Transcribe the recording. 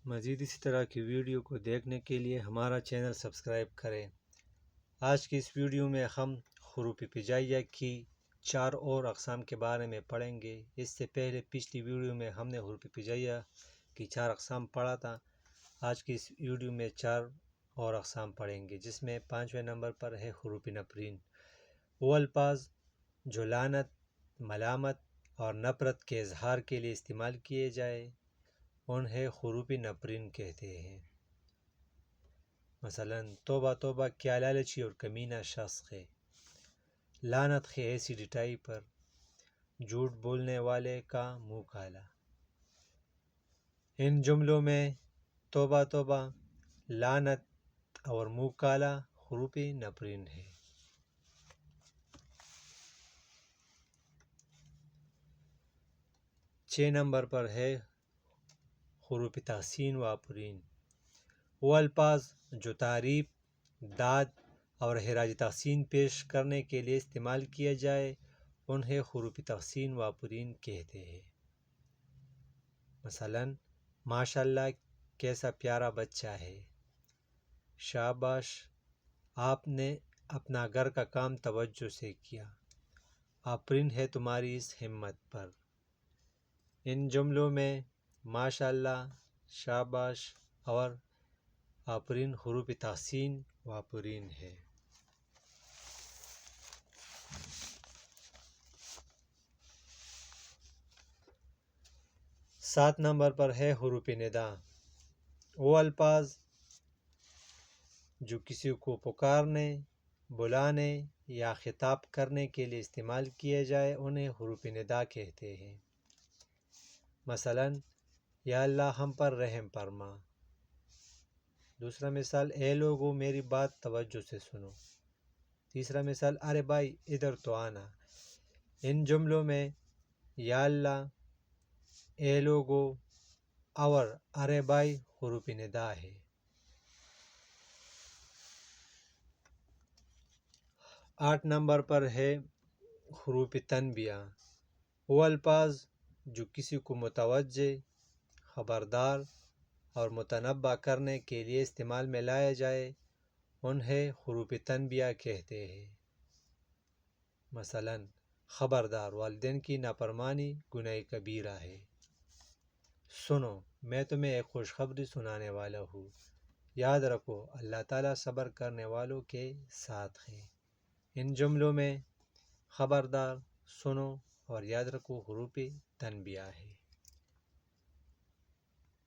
مزید اسی طرح کی ویڈیو کو دیکھنے کے لیے ہمارا چینل سبسکرائب کریں۔ آج کی اس ویڈیو میں ہم حروف ہجائیہ کی 4 اور اقسام کے بارے میں پڑھیں گے۔ اس سے پہلے پچھلی ویڈیو میں ہم نے حروف ہجائیہ کی 4 اقسام پڑھا تھا۔ آج کی اس ویڈیو میں 4 اور اقسام پڑھیں گے، جس میں 5ویں نمبر پر ہے حروف نفرین۔ وہ الفاظ جو لعنت، ملامت اور نفرت کے اظہار کے لیے استعمال کیے جائے انہیں حروف نفرین کہتے ہیں۔ مثلا توبہ توبہ کیا لالچی اور کمینہ شخص ہے، لعنت ہے ایسی ڈٹائی پر، جھوٹ بولنے والے کا منہ کالا۔ ان جملوں میں توبہ توبہ، لعنت اور منہ کالا حروف نفرین ہے۔ 6 نمبر پر ہے حروف تحسین و آفرین۔ وہ الفاظ جو تعریف، داد اور خراج تحسین پیش کرنے کے لیے استعمال کیا جائے انہیں حروف تحسین و آفرین کہتے ہیں۔ مثلا ماشاءاللہ کیسا پیارا بچہ ہے، شاباش آپ نے اپنا گھر کا کام توجہ سے کیا، آفرین ہے تمہاری اس ہمت پر۔ ان جملوں میں ماشاءاللہ، شاباش اور آفرین حروف تحسین و آفرین ہے۔ 7 نمبر پر ہے حروف ندا۔ وہ الفاظ جو کسی کو پکارنے، بلانے یا خطاب کرنے کے لیے استعمال کیے جائے انہیں حروف ندا کہتے ہیں۔ مثلا یا اللہ ہم پر رحم فرما۔ دوسرا مثال اے لوگو میری بات توجہ سے سنو۔ تیسرا مثال ارے بھائی ادھر تو آنا۔ ان جملوں میں یا اللہ، اے لوگو اور ارے بھائی حروف ندا ہے۔ 8 نمبر پر ہے حروف تنبیہ۔ وہ الفاظ جو کسی کو متوجہ، خبردار اور متنبہ کرنے کے لیے استعمال میں لائے جائے انہیں حروف تنبیہ کہتے ہیں۔ مثلا خبردار والدین کی نافرمانی گناہ کبیرہ ہے۔ سنو میں تمہیں ایک خوشخبری سنانے والا ہوں، یاد رکھو اللہ تعالیٰ صبر کرنے والوں کے ساتھ ہے۔ ان جملوں میں خبردار، سنو اور یاد رکھو حروف تنبیہ ہے۔